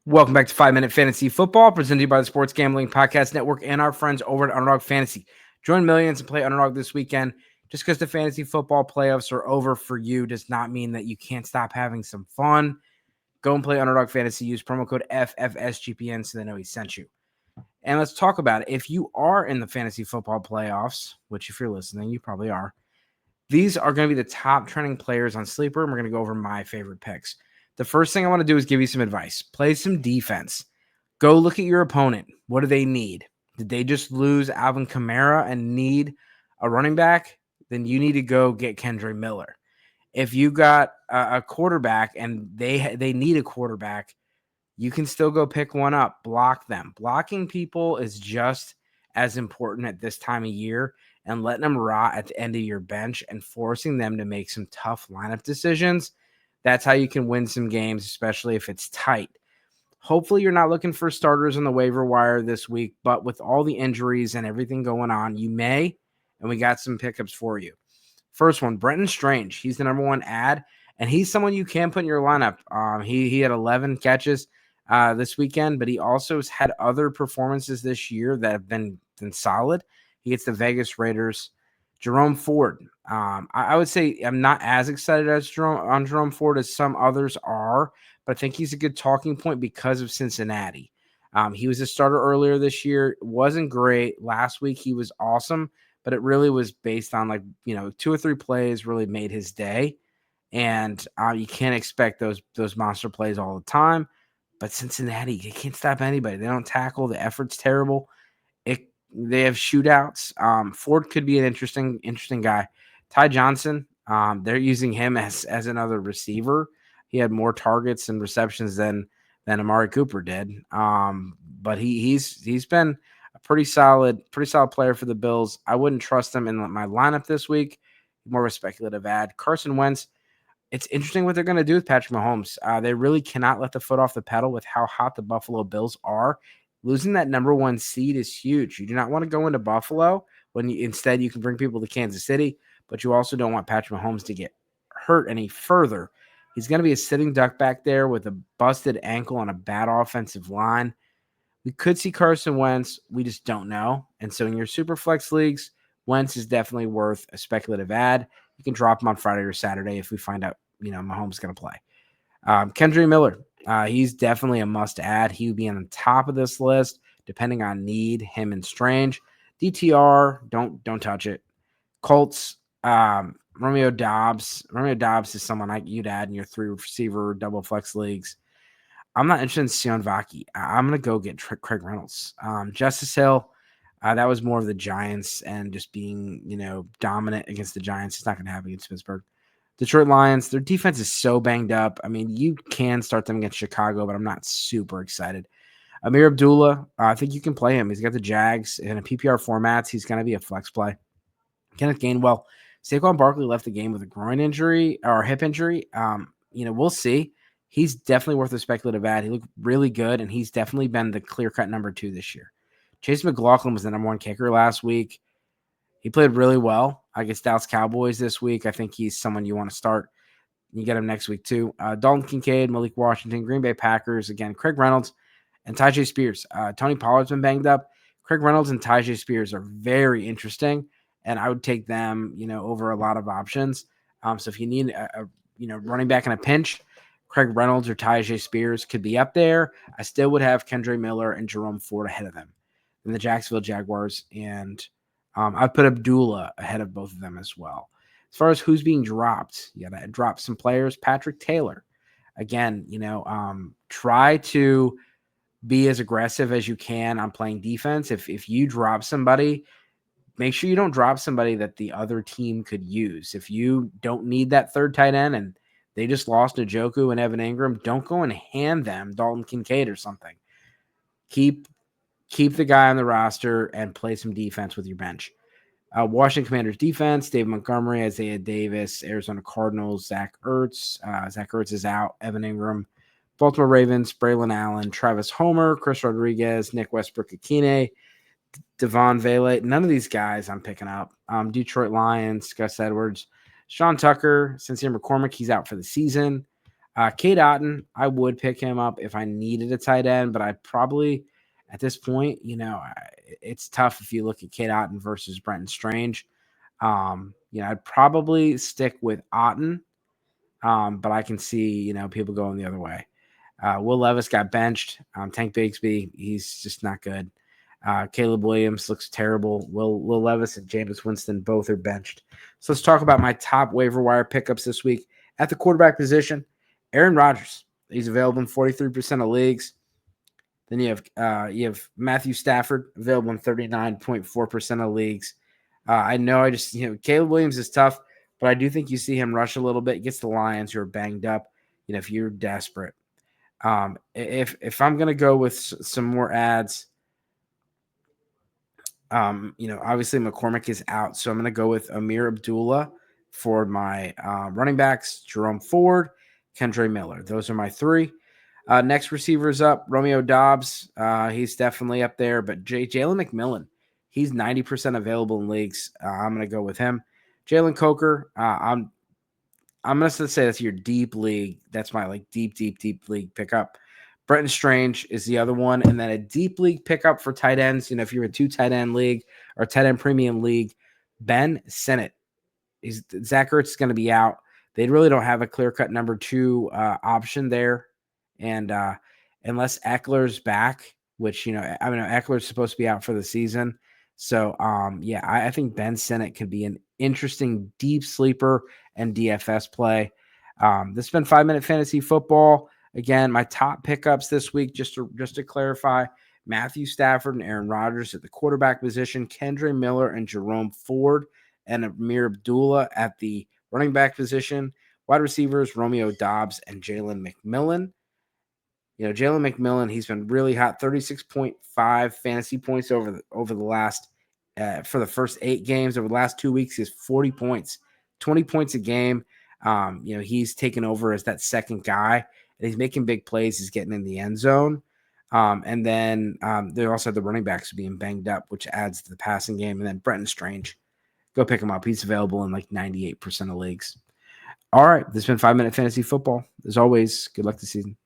Welcome back to 5 Minute Fantasy Football, presented to you by the Sports Gambling Podcast Network and our friends over at Underdog Fantasy. Join millions and play Underdog this weekend. Just because the fantasy football playoffs are over for you does not mean that you can't stop having some fun. Go and play Underdog Fantasy. Use promo code FFSGPN so they know he sent you. And let's talk about it. If you are in the fantasy football playoffs, which if you're listening, you probably are, these are going to be the top trending players on Sleeper, and we're going to go over my favorite picks. The first thing I want to do is give you some advice. Play some defense. Go look at your opponent. What do they need? Did they just lose Alvin Kamara and need a running back? Then you need to go get Kendra Miller. If you got a quarterback and they need a quarterback, you can still go pick one up. Block them. Blocking people is just as important at this time of year, and letting them rot at the end of your bench and forcing them to make some tough lineup decisions. That's how you can win some games, especially if it's tight. Hopefully you're not looking for starters on the waiver wire this week, but with all the injuries and everything going on, you may, and we got some pickups for you. First one, Brenton Strange. He's the number one ad, and he's someone you can put in your lineup. He had 11 catches this weekend, but he also has had other performances this year that have been solid. He gets the Vegas Raiders. Jerome Ford. I would say I'm not as excited as Jerome Ford as some others are, but I think he's a good talking point because of Cincinnati. He was a starter earlier this year. Wasn't great. Last week he was awesome, but it really was based on 2 or 3 plays really made his day. And you can't expect those monster plays all the time. But Cincinnati, they can't stop anybody. They don't tackle. The effort's terrible. They have shootouts. Ford could be an interesting guy. Ty Johnson, they're using him as another receiver. He had more targets and receptions than Amari Cooper did. But he's been a pretty solid player for the Bills. I wouldn't trust him in my lineup this week. More of a speculative ad. Carson Wentz. It's interesting what they're going to do with Patrick Mahomes. They really cannot let the foot off the pedal with how hot the Buffalo Bills are. Losing that number 1 seed is huge. You do not want to go into Buffalo when instead you can bring people to Kansas City, but you also don't want Patrick Mahomes to get hurt any further. He's going to be a sitting duck back there with a busted ankle on a bad offensive line. We could see Carson Wentz. We just don't know. And so in your super flex leagues, Wentz is definitely worth a speculative ad. You can drop him on Friday or Saturday if we find out, Mahomes is going to play. Kendra Miller. He's definitely a must add. He would be on the top of this list, depending on need, him and Strange. DTR, don't touch it. Colts, Romeo Dobbs. Romeo Dobbs is someone you'd add in your 3 receiver double flex leagues. I'm not interested in Sion Vaki. I'm going to go get Craig Reynolds. Justice Hill, that was more of the Giants and just being, dominant against the Giants. It's not going to happen against Pittsburgh. Detroit Lions, their defense is so banged up. I mean, you can start them against Chicago, but I'm not super excited. Amir Abdullah, I think you can play him. He's got the Jags in a PPR formats. He's going to be a flex play. Kenneth Gainwell, Saquon Barkley left the game with a groin injury or hip injury. We'll see. He's definitely worth a speculative ad. He looked really good, and he's definitely been the clear-cut number 2 this year. Chase McLaughlin was the number 1 kicker last week. He played really well against Dallas Cowboys this week. I think he's someone you want to start. You get him next week too. Dalton Kincaid, Malik Washington, Green Bay Packers. Again, Craig Reynolds and Tyjae Spears. Tony Pollard's been banged up. Craig Reynolds and Tyjae Spears are very interesting, and I would take them, over a lot of options. So if you need a running back in a pinch, Craig Reynolds or Tyjae Spears could be up there. I still would have Kendra Miller and Jerome Ford ahead of them. Then the Jacksonville Jaguars and I'd put Abdullah ahead of both of them as well. As far as who's being dropped, you got to drop some players. Patrick Taylor. Again, try to be as aggressive as you can on playing defense. If you drop somebody, make sure you don't drop somebody that the other team could use. If you don't need that third tight end and they just lost Njoku and Evan Ingram, don't go and hand them Dalton Kincaid or something. Keep the guy on the roster and play some defense with your bench. Washington Commanders defense, David Montgomery, Isaiah Davis, Arizona Cardinals, Zach Ertz. Zach Ertz is out. Evan Ingram. Baltimore Ravens, Braylon Allen, Travis Homer, Chris Rodriguez, Nick Westbrook-Akine, Devon Vele. None of these guys I'm picking up. Detroit Lions, Gus Edwards, Sean Tucker, Sincere McCormick, he's out for the season. Kate Otten, I would pick him up if I needed a tight end, but I probably at this point, it's tough if you look at Kate Otten versus Brenton Strange. I'd probably stick with Otten, but I can see, people going the other way. Will Levis got benched. Tank Bigsby, he's just not good. Caleb Williams looks terrible. Will Levis and Jameis Winston both are benched. So let's talk about my top waiver wire pickups this week. At the quarterback position, Aaron Rodgers. He's available in 43% of leagues. Then you have Matthew Stafford available in 39.4% of leagues. I know Caleb Williams is tough, but I do think you see him rush a little bit. He gets the Lions who are banged up. If you're desperate. If I'm gonna go with some more ads, obviously McCormick is out, so I'm gonna go with Amir Abdullah for my running backs, Jerome Ford, Kendre Miller. Those are my three. Next receivers up, Romeo Doubs. He's definitely up there, but Jalen McMillan, he's 90% available in leagues. I'm gonna go with him. Jalen Coker, I'm going to say that's your deep league. That's my deep league pickup. Brenton Strange is the other one. And then a deep league pickup for tight ends. If you're a 2 tight end league or tight end premium league, Ben Sinnott. Zach Ertz is going to be out. They really don't have a clear-cut number 2 option there. And unless Eckler's back, which, Eckler's supposed to be out for the season. So, I think Ben Sinnott could be an interesting deep sleeper and DFS play. This has been 5-Minute Fantasy Football. Again, my top pickups this week, just to clarify, Matthew Stafford and Aaron Rodgers at the quarterback position, Kendre Miller and Jerome Ford, and Amir Abdullah at the running back position. Wide receivers, Romeo Doubs and Jalen McMillan. Jalen McMillan, he's been really hot, 36.5 fantasy points over the last for the first 8 games. Over the last 2 weeks, he's 40 points, 20 points a game. He's taken over as that second guy, and he's making big plays. He's getting in the end zone. And then they also have the running backs being banged up, which adds to the passing game. And then Brenton Strange, go pick him up. He's available in 98% of leagues. All right, this has been 5-Minute Fantasy Football. As always, good luck this season.